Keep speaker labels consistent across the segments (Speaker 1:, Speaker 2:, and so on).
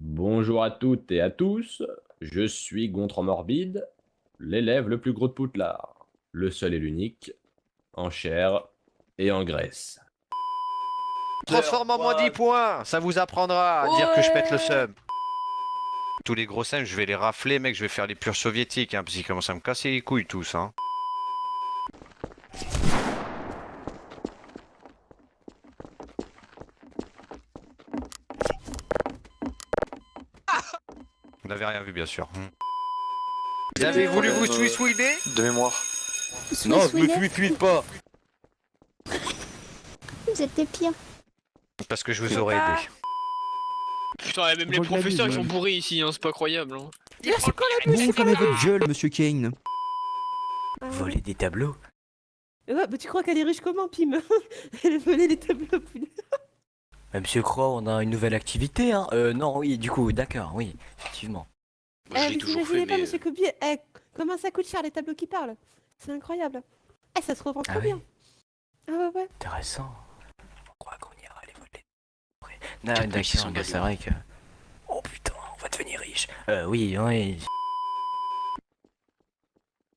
Speaker 1: Bonjour à toutes et à tous, je suis Gontran Morbide, l'élève le plus gros de Poudlard, le seul et l'unique, en chair et en graisse.
Speaker 2: Transforme en moins 10 points, ça vous apprendra à dire que je pète le seum. Tous les gros singes, je vais les rafler, mec, je vais faire les purges soviétiques, parce qu'ils commencent à me casser les couilles tous, hein. Vous n'avez rien vu, bien sûr. Vous avez voulu vous suicider
Speaker 3: De mémoire.
Speaker 2: Non, je me suicide pas.
Speaker 4: Vous êtes des pires.
Speaker 2: Parce que je vous aurais aidé.
Speaker 5: Putain, même les professeurs ils sont bourrés ici, hein, c'est pas croyable. Hein.
Speaker 6: Bon, fermez votre gueule, monsieur Kane.
Speaker 7: Voler des tableaux?
Speaker 8: Ouais, bah tu crois qu'elle est riche comment, Pim? Elle volait les tableaux poulet.
Speaker 7: Monsieur Croix, on a une nouvelle activité, hein? Non, oui, du coup, d'accord, oui, effectivement.
Speaker 5: Moi, je l'ai
Speaker 8: Vous
Speaker 5: toujours fait,
Speaker 8: imaginez pas,
Speaker 5: mais.
Speaker 8: monsieur Kobi, comment ça coûte cher les tableaux qui parlent? C'est incroyable. Ça se revend trop
Speaker 7: oui.
Speaker 8: bien. Ah ouais, ouais.
Speaker 7: Intéressant. On croit qu'on ira les voler. Après.
Speaker 5: Quatre
Speaker 7: Non,
Speaker 5: mecs qui sont
Speaker 7: d'accord, bah, c'est
Speaker 5: gagnants.
Speaker 7: vrai que... Oh putain, on va devenir riche. Oui, oui.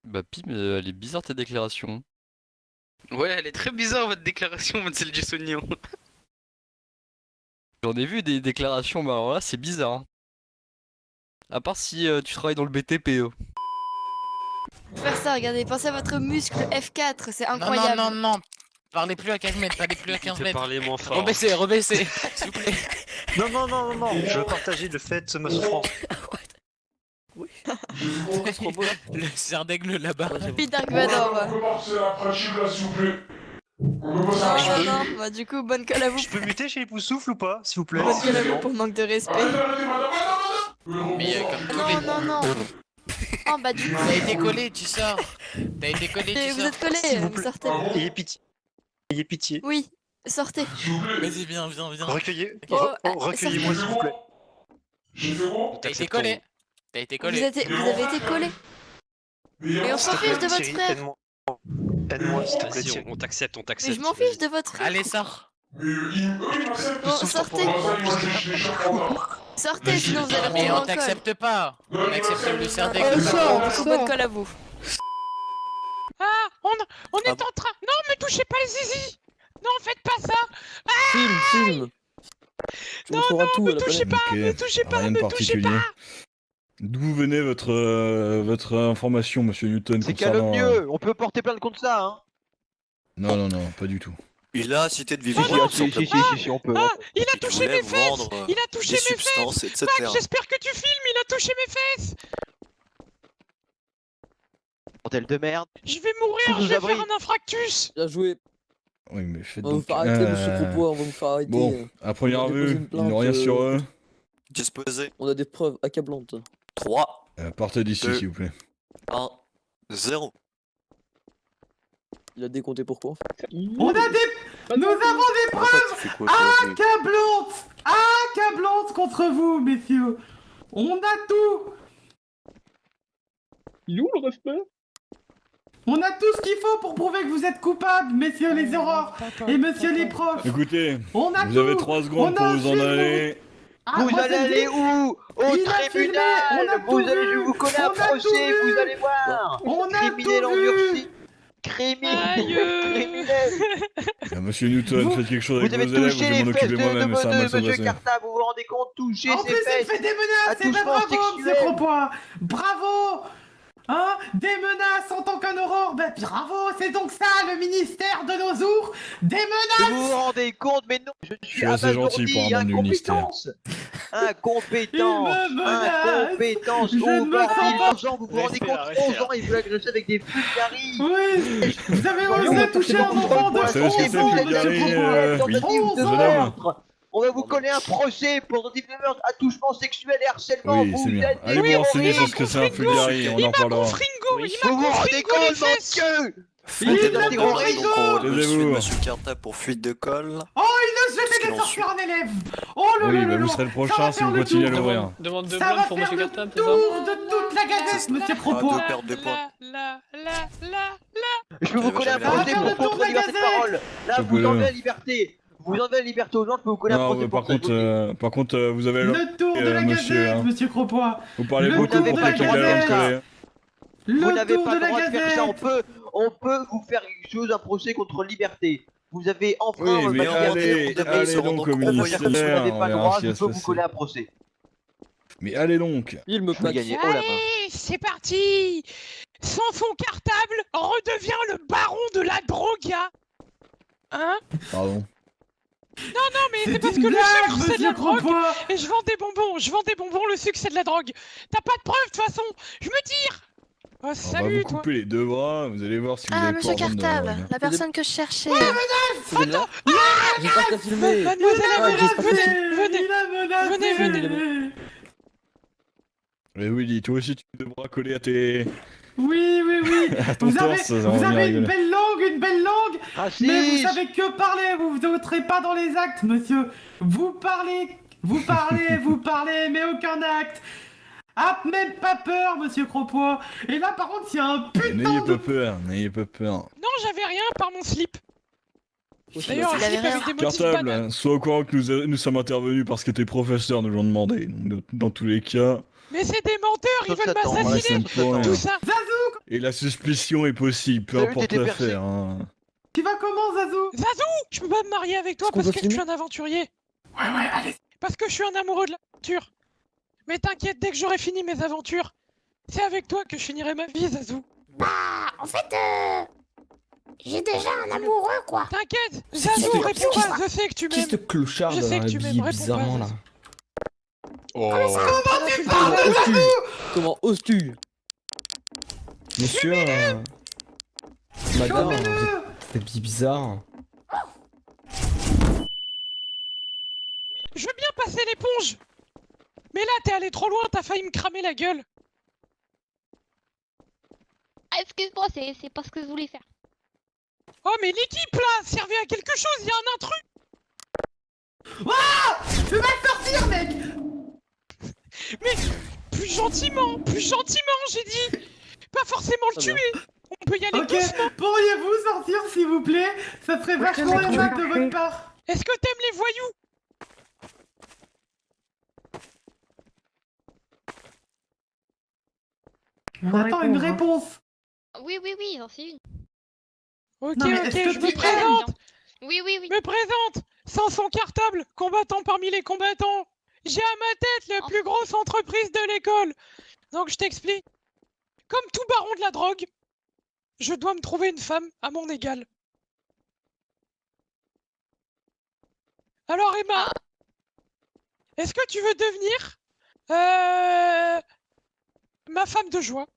Speaker 9: Bah Pim, elle est bizarre ta déclaration.
Speaker 5: Ouais, elle est très bizarre votre déclaration, celle du Soignon.
Speaker 9: J'en ai vu des déclarations, mais alors là c'est bizarre. Hein. À part si tu travailles dans le BTP.
Speaker 4: Faire ça, regardez, pensez à votre muscle F4, c'est
Speaker 10: Non,
Speaker 4: incroyable.
Speaker 10: non, non, non. Parlez plus à 15 mètres, parlez plus à 15 mètres.
Speaker 5: Parler moins fort.
Speaker 10: Rebaissez, rebaissez, s'il vous plaît.
Speaker 3: Non, non, non, non, non, je veux partager le fait ma souffrance.
Speaker 10: Le cerf d'aigle là-bas.
Speaker 4: Puis Dark Vador, va. Non, non, bah du coup, bonne colle à vous.
Speaker 3: Je peux muter chez les poussoufles ou pas, s'il vous plaît?
Speaker 4: Bonne colle à vous pour manque de respect.
Speaker 10: Mais comme tous les...
Speaker 4: Non, non, non. Oh bah du coup,
Speaker 10: T'as été collé, tu sors. T'as été collé, tu
Speaker 4: vous
Speaker 10: sors.
Speaker 4: êtes collés,
Speaker 3: S'il vous
Speaker 4: vous
Speaker 3: plaît.
Speaker 4: sortez.
Speaker 3: Ayez pitié. Ayez pitié.
Speaker 4: Oui, sortez.
Speaker 10: Vas-y, viens, viens, viens.
Speaker 3: Recueillez,
Speaker 4: Oh,
Speaker 3: recueillez-moi, s'il vous plaît.
Speaker 10: T'as été collé. T'as été collé.
Speaker 4: Vous avez été collés. Et on s'en fiche de votre
Speaker 3: Thierry,
Speaker 4: frère.
Speaker 3: aide-moi. Aide-moi, s'il te plaît,
Speaker 5: Vas-y,
Speaker 3: Thierry.
Speaker 5: on t'accepte, on
Speaker 4: Mais
Speaker 5: t'accepte.
Speaker 4: je m'en fiche de votre frère.
Speaker 10: Allez, sors.
Speaker 4: Bon, sortez. Sortez, sinon vous allez
Speaker 10: Mais
Speaker 4: retourner
Speaker 10: on
Speaker 4: en colle.
Speaker 10: t'accepte pas. On accepte le cerf
Speaker 4: Oh,
Speaker 10: d'aigle.
Speaker 4: sort, du coup, bonne colle à vous.
Speaker 10: On est en train... Non, me touchez pas le zizi. Non, faites pas ça.
Speaker 6: Film. Tu montreras tout à la planète.
Speaker 10: Me touchez pas,
Speaker 11: Rien de
Speaker 10: me touchez
Speaker 11: particulier.
Speaker 10: pas.
Speaker 11: D'où venait votre information, monsieur Newton, concernant...
Speaker 2: on peut porter plainte contre ça, hein.
Speaker 11: Non, non, non, pas du tout.
Speaker 3: Il a cité de
Speaker 2: Si, on peut.
Speaker 10: Il a touché mes fesses. Il a touché mes fesses.
Speaker 3: etc.
Speaker 10: Max, j'espère que tu filmes. Il a touché mes fesses.
Speaker 2: Bordel de merde.
Speaker 10: Je vais mourir, je vais faire un infractus.
Speaker 6: Bien joué.
Speaker 11: Oui, mais faites
Speaker 6: On va vous
Speaker 11: donc...
Speaker 6: faire arrêter de ce propos, on va vous faire arrêter.
Speaker 11: Bon, à première
Speaker 6: on va déposer
Speaker 11: vue,
Speaker 6: une
Speaker 11: ils
Speaker 6: plainte,
Speaker 11: n'ont rien sur eux.
Speaker 3: Disposé.
Speaker 6: On a des preuves accablantes.
Speaker 3: 3,
Speaker 11: Partez d'ici,
Speaker 3: 2.
Speaker 11: s'il vous plaît.
Speaker 3: 1, 0.
Speaker 6: Il a décompté pourquoi?
Speaker 10: Nous avons des preuves accablantes contre vous, messieurs. On a tout.
Speaker 9: Il est où le respect?
Speaker 10: On a tout ce qu'il faut pour prouver que vous êtes coupables, messieurs les aurores et messieurs les profs.
Speaker 11: Écoutez,
Speaker 10: On a
Speaker 11: vous
Speaker 10: tout.
Speaker 11: avez 3 secondes
Speaker 10: On
Speaker 11: pour
Speaker 10: a
Speaker 11: vous en
Speaker 10: filmé.
Speaker 11: aller.
Speaker 10: Ah, moi, ça me dit-
Speaker 2: où
Speaker 10: Il a filmé, on a tout vu.
Speaker 2: je vous connais
Speaker 10: On a tout vu.
Speaker 2: allez voir.
Speaker 10: On a tout vu.
Speaker 2: Criminel.
Speaker 11: Monsieur Newton,
Speaker 10: Vous-
Speaker 11: faites quelque chose avec
Speaker 2: Vous
Speaker 11: vos
Speaker 2: avez
Speaker 11: élèves, je
Speaker 2: touché
Speaker 11: vais
Speaker 2: les
Speaker 11: m'en
Speaker 2: fesses
Speaker 11: occuper
Speaker 2: de
Speaker 11: moi-même, ça va mal se
Speaker 2: monsieur
Speaker 11: passer.
Speaker 2: Cartable, vous vous rendez compte, toucher
Speaker 10: En
Speaker 2: ses
Speaker 10: plus, il
Speaker 2: fesses.
Speaker 10: fait des menaces, c'est pas
Speaker 2: Attouchement
Speaker 10: bravo, monsieur
Speaker 2: sexuel.
Speaker 10: Propois. Bravo. Hein, des menaces en tant qu'un aurore, ben bravo, c'est donc ça le ministère de nos ours, des menaces.
Speaker 2: Vous vous rendez compte, mais non, je
Speaker 11: Je
Speaker 2: suis
Speaker 11: suis assez gentil pour un membre du ministère.
Speaker 2: Incompétence.
Speaker 10: Il me menace.
Speaker 2: Incompétence.
Speaker 10: Je ne me sens pas-
Speaker 2: 11 ans, vous vous rendez compte, 11 ans, il veut agresser avec des fulgaris.
Speaker 10: Oui, vous avez osé toucher un enfant de
Speaker 11: Vous savez ce que c'est,
Speaker 10: 11 ans,
Speaker 11: Fulgari,
Speaker 10: monsieur Propois.
Speaker 11: oui,
Speaker 10: 11
Speaker 11: jeune
Speaker 10: ans.
Speaker 11: homme.
Speaker 2: On va vous coller un procès pour tentative de meurtre, attouchement sexuel et harcèlement.
Speaker 11: Oui, c'est bien. Allez vous renseigner sur ce que c'est un Fulgari, on en parlera.
Speaker 2: Vous vous rendez compte, monsieur?
Speaker 10: Il a
Speaker 3: Donc,
Speaker 10: compris.
Speaker 3: on le suit de
Speaker 11: Taisez-vous.
Speaker 3: monsieur Cartable pour fuite de colle.
Speaker 10: Oh, il ose jeter
Speaker 3: Qu'est-ce
Speaker 10: des
Speaker 3: qu'il
Speaker 10: sorts
Speaker 3: en
Speaker 10: sur un élève. Oh là
Speaker 11: Oui,
Speaker 10: là
Speaker 11: bah
Speaker 10: là
Speaker 11: vous
Speaker 10: là.
Speaker 11: serez le
Speaker 10: Ça va
Speaker 11: prochain si
Speaker 10: faire
Speaker 11: vous
Speaker 10: le
Speaker 11: continuez à
Speaker 10: tour.
Speaker 11: l'ouvrir.
Speaker 5: Demande de
Speaker 10: Ça
Speaker 5: blâme
Speaker 10: va
Speaker 5: pour
Speaker 10: faire
Speaker 5: monsieur
Speaker 10: le
Speaker 5: Cartable,
Speaker 10: tour
Speaker 5: c'est ça
Speaker 10: de toute la gazette, monsieur Propois.
Speaker 3: Deux pertes de points.
Speaker 2: Je peux vous coller un
Speaker 3: Ça va
Speaker 2: procès
Speaker 10: faire
Speaker 2: pour
Speaker 10: le tour
Speaker 2: contre
Speaker 10: de la
Speaker 2: liberté de
Speaker 10: Gazette.
Speaker 2: parole. Là, vous
Speaker 11: Faites-le.
Speaker 2: enlevez la liberté.
Speaker 12: Vous enlevez la liberté aux gens, je peux vous coller un
Speaker 11: Non,
Speaker 12: procès
Speaker 11: mais
Speaker 12: pour ça.
Speaker 11: par contre, vous avez
Speaker 10: Le tour de la
Speaker 11: monsieur,
Speaker 10: Gazette,
Speaker 11: hein.
Speaker 10: monsieur Cropois.
Speaker 11: Vous parlez
Speaker 10: Le
Speaker 11: beaucoup
Speaker 10: tour
Speaker 11: pour
Speaker 10: de la
Speaker 11: quelqu'un
Speaker 10: Gazette.
Speaker 11: qui a l'air de
Speaker 12: Vous
Speaker 10: Le
Speaker 12: n'avez
Speaker 10: tour
Speaker 12: pas
Speaker 10: de
Speaker 12: le
Speaker 10: la
Speaker 12: droit de faire ça,
Speaker 10: Gazette.
Speaker 12: on peut vous faire quelque chose, un procès contre liberté. Vous avez enfreint
Speaker 11: Oui,
Speaker 12: votre
Speaker 11: mais
Speaker 12: liberté,
Speaker 11: allez,
Speaker 12: vous avez
Speaker 11: allez donc au
Speaker 12: vous n'avez
Speaker 11: ministère,
Speaker 12: pas
Speaker 11: on
Speaker 12: le
Speaker 11: verra
Speaker 12: droit,
Speaker 11: ce qui
Speaker 12: je
Speaker 11: va se
Speaker 12: peux vous
Speaker 11: passer.
Speaker 12: coller un procès.
Speaker 11: Mais allez donc.
Speaker 6: Il me
Speaker 12: Je vais gagner haut la main.
Speaker 10: Allez, c'est parti. Sans son cartable, redevient le baron de la droga. Hein?
Speaker 11: Pardon.
Speaker 10: Non, mais c'est parce que le sucre c'est de la drogue et je vends des bonbons, le sucre c'est de la drogue. T'as pas de preuves de toute façon, je me tire. Oh,
Speaker 11: On va
Speaker 10: salut
Speaker 11: vous
Speaker 10: toi.
Speaker 11: couper les deux bras, vous allez voir si vous
Speaker 4: Ah,
Speaker 11: avez
Speaker 4: monsieur
Speaker 11: pas ordre de
Speaker 4: Cartable,
Speaker 11: drogue.
Speaker 4: la personne que je cherchais.
Speaker 6: C'est là. J'espère que t'as filmé.
Speaker 10: Mademoiselle
Speaker 6: Ah,
Speaker 10: Amela,
Speaker 6: j'espère que
Speaker 10: venez.
Speaker 11: Mais Willy, toi aussi tu devras coller à tes...
Speaker 10: Oui.
Speaker 11: à ton torse, ça va
Speaker 10: Vous
Speaker 11: bien
Speaker 10: avez une
Speaker 11: rigoler.
Speaker 10: belle langue,
Speaker 12: Ah si,
Speaker 10: mais vous savez que parler, vous n'autrez pas dans les actes, monsieur. Vous parlez, mais aucun acte. Ah, même pas peur, monsieur Cropois. Et là, par contre, il y a un putain
Speaker 11: N'ayez
Speaker 10: de...
Speaker 11: pas peur, n'ayez pas peur.
Speaker 10: Non, j'avais rien par mon slip. D'ailleurs, un
Speaker 4: Il avait
Speaker 10: slip avec
Speaker 4: rien.
Speaker 10: des motifs
Speaker 11: Cartable,
Speaker 10: bananes.
Speaker 11: sois au courant que nous sommes intervenus parce que tes professeurs nous l'ont demandé. Donc, dans tous les cas,
Speaker 10: Mais c'est des menteurs, ils
Speaker 12: Sauf
Speaker 10: veulent
Speaker 12: Satan,
Speaker 10: m'assassiner.
Speaker 11: ouais, c'est pour rien.
Speaker 10: Tout ça.
Speaker 11: et la suspicion est possible, peu
Speaker 12: T'as vu,
Speaker 11: importe
Speaker 12: t'étais percé.
Speaker 11: l'affaire. Hein.
Speaker 10: Tu vas comment, Zazou? Zazou, je peux pas me marier avec toi
Speaker 6: Est-ce qu'on
Speaker 10: parce
Speaker 6: peut
Speaker 10: que je suis
Speaker 6: filmer
Speaker 10: un aventurier. Ouais, allez. Parce que je suis un amoureux de l'aventure. Mais t'inquiète, dès que j'aurai fini mes aventures, c'est avec toi que je finirai ma vie, Zazou.
Speaker 8: En fait, j'ai déjà un amoureux, quoi.
Speaker 10: T'inquiète,
Speaker 6: C'est qui
Speaker 10: Zazou,
Speaker 6: ce-
Speaker 10: réponds pas, je sais que tu
Speaker 6: Qui
Speaker 10: m'aimes.
Speaker 6: ce clochard
Speaker 10: Je
Speaker 6: dans
Speaker 10: sais
Speaker 6: la
Speaker 10: que tu m'aimes,
Speaker 6: vie
Speaker 10: réponds
Speaker 6: bizarrement
Speaker 10: pas,
Speaker 6: là?
Speaker 2: Oh.
Speaker 6: Comment oses-tu? Monsieur, madame, vous êtes bizarre.
Speaker 10: Je veux bien passer l'éponge. Mais là, t'es allé trop loin, t'as failli me cramer la gueule.
Speaker 4: Ah, excuse-moi, c'est pas ce que je voulais faire.
Speaker 10: Oh, mais l'équipe là, servait à quelque chose, il y a un intrus.
Speaker 8: Tu vas sortir, mec.
Speaker 10: Mais plus gentiment, j'ai dit. Pas forcément le
Speaker 6: Très bien.
Speaker 10: tuer. On peut y aller
Speaker 8: Ok,
Speaker 10: doucement.
Speaker 8: pourriez-vous sortir, s'il vous plaît? Ça serait vachement aimable de votre part.
Speaker 10: Est-ce que t'aimes les voyous?
Speaker 8: On attend une réponse.
Speaker 4: Oui, j'en sais une.
Speaker 10: Ok,
Speaker 8: Non, mais
Speaker 10: ok,
Speaker 8: est-ce que
Speaker 10: je
Speaker 8: tu
Speaker 10: me présente.
Speaker 4: Oui.
Speaker 10: Me présente. Samson Cartable, combattant parmi les combattants. J'ai à ma tête la plus grosse entreprise de l'école. Donc je t'explique. Comme tout baron de la drogue, je dois me trouver une femme à mon égal. Alors Emma, est-ce que tu veux devenir ma femme de joie?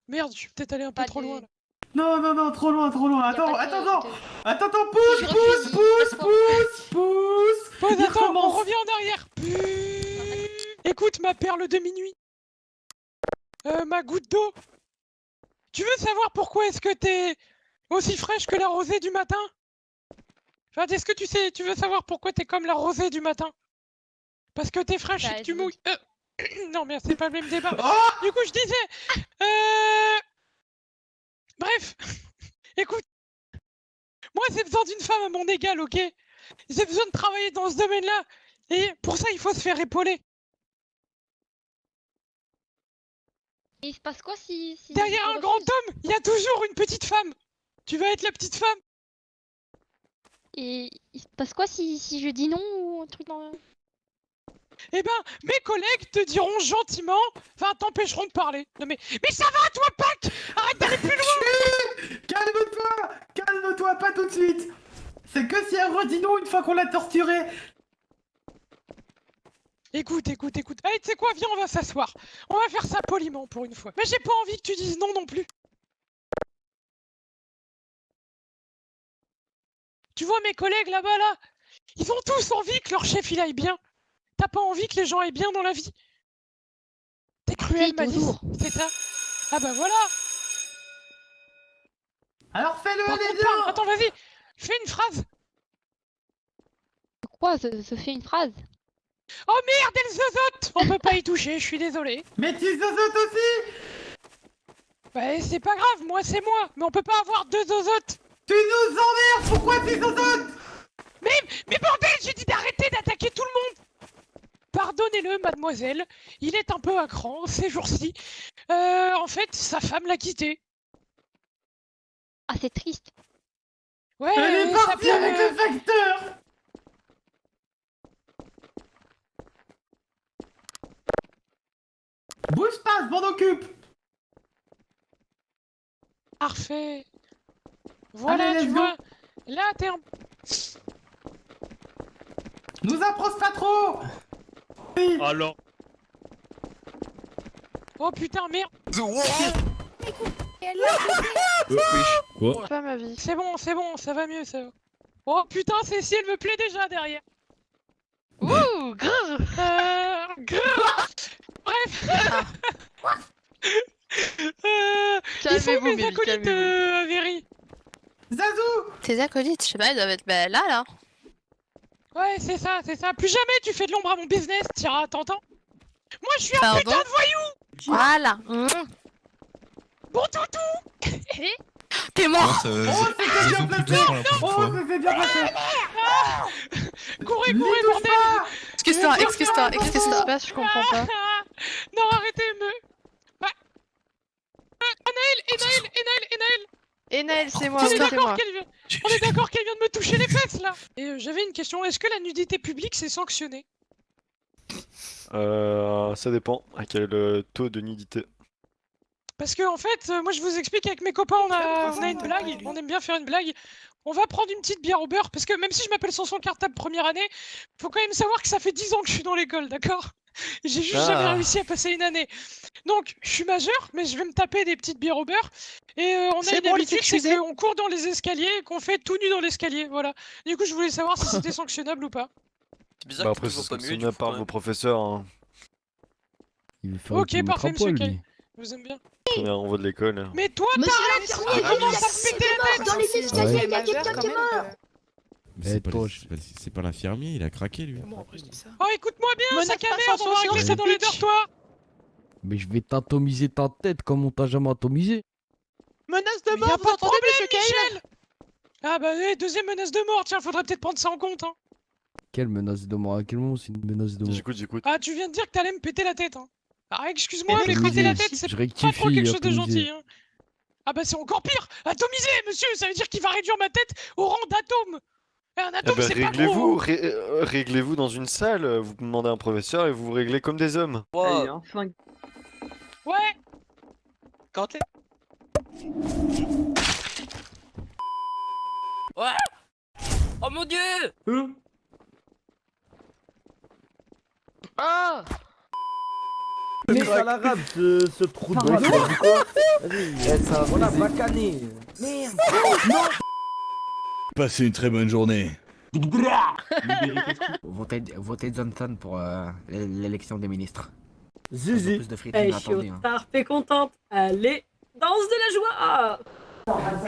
Speaker 10: Merde, je suis peut-être allé un peu
Speaker 4: Pas
Speaker 10: trop
Speaker 4: de-
Speaker 10: loin là.
Speaker 8: Non, trop loin. Attends,
Speaker 4: Je
Speaker 8: pousse,
Speaker 4: refuse.
Speaker 10: Pause,
Speaker 8: Il
Speaker 10: attends, on
Speaker 8: recommence.
Speaker 10: revient en arrière. Écoute ma perle de minuit. Ma goutte d'eau. Tu veux savoir pourquoi est-ce que t'es aussi fraîche que la rosée du matin? Enfin, est-ce que tu veux savoir pourquoi t'es comme la rosée du matin? Parce que t'es fraîche
Speaker 4: Bah,
Speaker 10: et que tu
Speaker 4: je-
Speaker 10: mouilles. Non, mais c'est pas le même débat.
Speaker 8: Oh
Speaker 10: Du coup, je disais... Bref. Écoute. Moi, j'ai besoin d'une femme à mon égal, ok? J'ai besoin de travailler dans ce domaine-là. Et pour ça, il faut se faire épauler.
Speaker 4: Et il se passe quoi si...
Speaker 10: Derrière
Speaker 4: je
Speaker 10: un grand
Speaker 4: refuse
Speaker 10: homme, il y a toujours une petite femme. Tu vas être la petite femme.
Speaker 4: Et il se passe quoi si je dis non ou un truc dans...
Speaker 10: Eh ben, mes collègues te diront gentiment, enfin, t'empêcheront de parler. Non mais ça va, toi, Pac? Arrête d'aller plus loin.
Speaker 8: Calme-toi, pas tout de suite. C'est que si elle redit non une fois qu'on l'a torturée.
Speaker 10: Écoute. Allez, tu sais quoi, viens, on va s'asseoir. On va faire ça poliment pour une fois. Mais j'ai pas envie que tu dises non non plus. Tu vois mes collègues là-bas, là, ils ont tous envie que leur chef il aille bien. T'as pas envie que les gens aillent bien dans la vie? T'es cruel,
Speaker 4: Si,
Speaker 10: Malice,
Speaker 4: toujours.
Speaker 10: c'est ça? Ah bah voilà.
Speaker 8: Alors fais-le,
Speaker 10: Par
Speaker 8: elle est
Speaker 10: contre,
Speaker 8: bien.
Speaker 10: attends, vas-y, fais une phrase.
Speaker 4: Quoi, se fait une phrase?
Speaker 10: Oh merde, elle zozote. On peut pas y toucher, je suis désolé.
Speaker 8: Mais tu zozotes aussi.
Speaker 10: Ouais, c'est pas grave, moi c'est moi, mais on peut pas avoir deux zozotes.
Speaker 8: Tu nous emmerdes. Pourquoi tu nous donnes?
Speaker 10: Mais bordel, j'ai dit d'arrêter d'attaquer tout le monde. Pardonnez-le, mademoiselle, il est un peu à cran ces jours-ci. En fait, sa femme l'a quitté.
Speaker 4: Ah, c'est triste.
Speaker 10: Ouais,
Speaker 8: Elle est
Speaker 10: ça
Speaker 8: partie
Speaker 10: peut-
Speaker 8: avec le facteur. Bouge pas, je m'en occupe.
Speaker 10: Parfait. Voilà,
Speaker 8: Allez,
Speaker 10: tu
Speaker 8: let's go.
Speaker 10: vois. Là, t'es un...
Speaker 8: Nous approche pas trop. Oui.
Speaker 11: Alors.
Speaker 10: Oh putain, merde.
Speaker 11: Quoi?
Speaker 4: Pas ma vie.
Speaker 10: C'est bon, ça va mieux, ça va. Oh putain, Cécile, elle me plaît déjà derrière.
Speaker 4: Ouh, grrr.
Speaker 10: Grrr. Bref. Ils sont où
Speaker 4: Calmez-vous,
Speaker 10: mes
Speaker 4: Mimi,
Speaker 10: acolytes,
Speaker 4: calmez-vous.
Speaker 10: Véry?
Speaker 8: Zazou.
Speaker 4: Tes acolytes, je sais pas, ils doivent être là.
Speaker 10: Ouais, c'est ça. Plus jamais tu fais de l'ombre à mon business, Tira, t'entends? Moi, je suis un
Speaker 4: Pardon?
Speaker 10: putain de voyou.
Speaker 4: Voilà.
Speaker 10: Bon toutou.
Speaker 4: T'es mort.
Speaker 8: Oh, c'était bien placé. Oh, c'était bien placé.
Speaker 10: Courez,
Speaker 8: Lis-touche
Speaker 10: bordel.
Speaker 8: pas.
Speaker 4: Excuse-toi. Je comprends pas.
Speaker 10: Non, arrêtez, Enaël.
Speaker 4: Enaël, c'est moi,
Speaker 10: On
Speaker 4: oui,
Speaker 10: est
Speaker 4: c'est
Speaker 10: d'accord
Speaker 4: moi.
Speaker 10: qu'elle vient de me toucher les fesses, là. Et j'avais une question, est-ce que la nudité publique, c'est sanctionné?
Speaker 3: Ça dépend à quel taux de nudité.
Speaker 10: Parce que, en fait, moi, je vous explique, avec mes copains, on a une blague, on aime bien faire une blague. On va prendre une petite bière au beurre, parce que même si je m'appelle Sanson Cartable première année, faut quand même savoir que ça fait 10 ans que je suis dans l'école, d'accord? J'ai juste jamais réussi à passer une année. Donc, je suis majeur, mais je vais me taper des petites bières au beurre. Et on a une habitude, c'est qu'on court dans les escaliers et qu'on fait tout nu dans l'escalier, voilà. Du coup, je voulais savoir si c'était sanctionnable ou pas.
Speaker 9: C'est bizarre
Speaker 3: Bah
Speaker 9: que
Speaker 3: après,
Speaker 9: tu
Speaker 3: c'est
Speaker 9: sois pas muet,
Speaker 3: sanctionné par vos professeurs. Hein.
Speaker 10: Ok, parfait, monsieur Kay. Je vous aime bien.
Speaker 3: Premier renvoi de l'école.
Speaker 10: Mais toi,
Speaker 13: Monsieur
Speaker 10: t'arrêtes!
Speaker 13: l'infirmier,
Speaker 10: Il commence à me péter la tête!
Speaker 13: Dans les escaliers, il y a quelqu'un qui est mort.
Speaker 14: C'est pas l'infirmier, il a craqué lui.
Speaker 10: Oh, écoute-moi bien, sac à merde, on va régler ça dans les dortoirs!
Speaker 6: Mais je vais t'atomiser ta tête comme on t'a jamais atomisé.
Speaker 10: Menace de mort, pas de problème, Michel! Ah bah ouais, deuxième menace de mort, tiens, faudrait peut-être prendre ça en compte, hein.
Speaker 6: Quelle menace de mort? À quel moment c'est une menace de mort?
Speaker 3: J'écoute.
Speaker 10: Ah, tu viens de dire que t'allais me péter la tête, hein. Ah, excuse-moi, mais
Speaker 6: Atomiser.
Speaker 10: péter la tête, c'est
Speaker 6: Je
Speaker 10: pas
Speaker 6: rectifie,
Speaker 10: trop quelque chose de
Speaker 6: atomiser.
Speaker 10: gentil, hein. Ah bah c'est encore pire! Atomiser, monsieur, ça veut dire qu'il va réduire ma tête au rang d'atome! Et un
Speaker 3: Eh
Speaker 10: atome,
Speaker 3: ben,
Speaker 10: c'est pas
Speaker 3: réglez-vous,
Speaker 10: trop...
Speaker 3: réglez-vous dans une salle, vous demandez à un professeur et vous vous réglez comme des hommes.
Speaker 12: Allez, enfin.
Speaker 10: Ouais!
Speaker 9: Quand les...
Speaker 7: Ouais. Oh mon dieu.
Speaker 4: Ah!
Speaker 6: Mais à l'arabe, ce trou de balle, t'as vu quoi? Vas-y, ça voilà, bacané. Merde.
Speaker 11: Passez une très bonne journée.
Speaker 13: Votez Johnson pour l'élection des ministres.
Speaker 6: Zizi.
Speaker 13: Plus de frites, attendez. T'es contente. Allez, danse de la joie.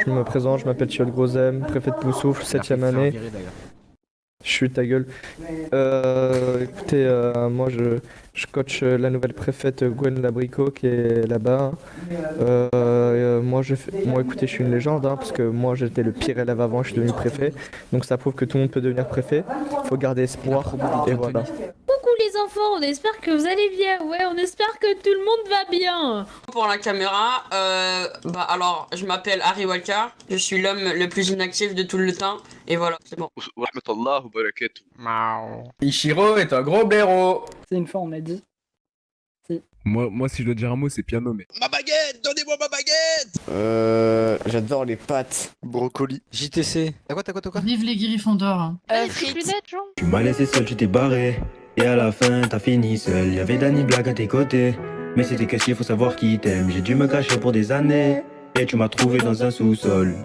Speaker 6: Je me présente, je m'appelle Chiol Grosem, préfet de Poussoufle, 7ème année. Je suis ta gueule. Écoutez, moi je coach la nouvelle préfète Gwen Labricot qui est là-bas. Moi écoutez, je suis une légende parce que moi j'étais le pire élève avant, je suis devenu préfet. Donc ça prouve que tout le monde peut devenir préfet. Faut garder espoir et voilà.
Speaker 13: Coucou les enfants, on espère que vous allez bien. Ouais, on espère que tout le monde va bien.
Speaker 15: Pour la caméra, alors je m'appelle Harry Walker, je suis l'homme le plus inactif de tout le temps, et voilà, c'est bon.
Speaker 8: Ichiro est un gros blaireau.
Speaker 13: C'est une fois, on m'a dit.
Speaker 14: Moi, si je dois dire un mot, c'est piano, mais.
Speaker 2: Ma baguette! Donnez-moi ma baguette!
Speaker 6: J'adore les pâtes.
Speaker 3: Brocoli.
Speaker 9: JTC. T'as quoi?
Speaker 8: Vive les Gryffondors.
Speaker 13: Tu m'as laissé seul, tu t'es barré. Et à la fin, t'as fini seul. Y'avait Danny Black à tes côtés. Mais c'était question, faut savoir qui t'aime. J'ai dû me cacher pour des années. Et tu m'as trouvé dans un sous-sol.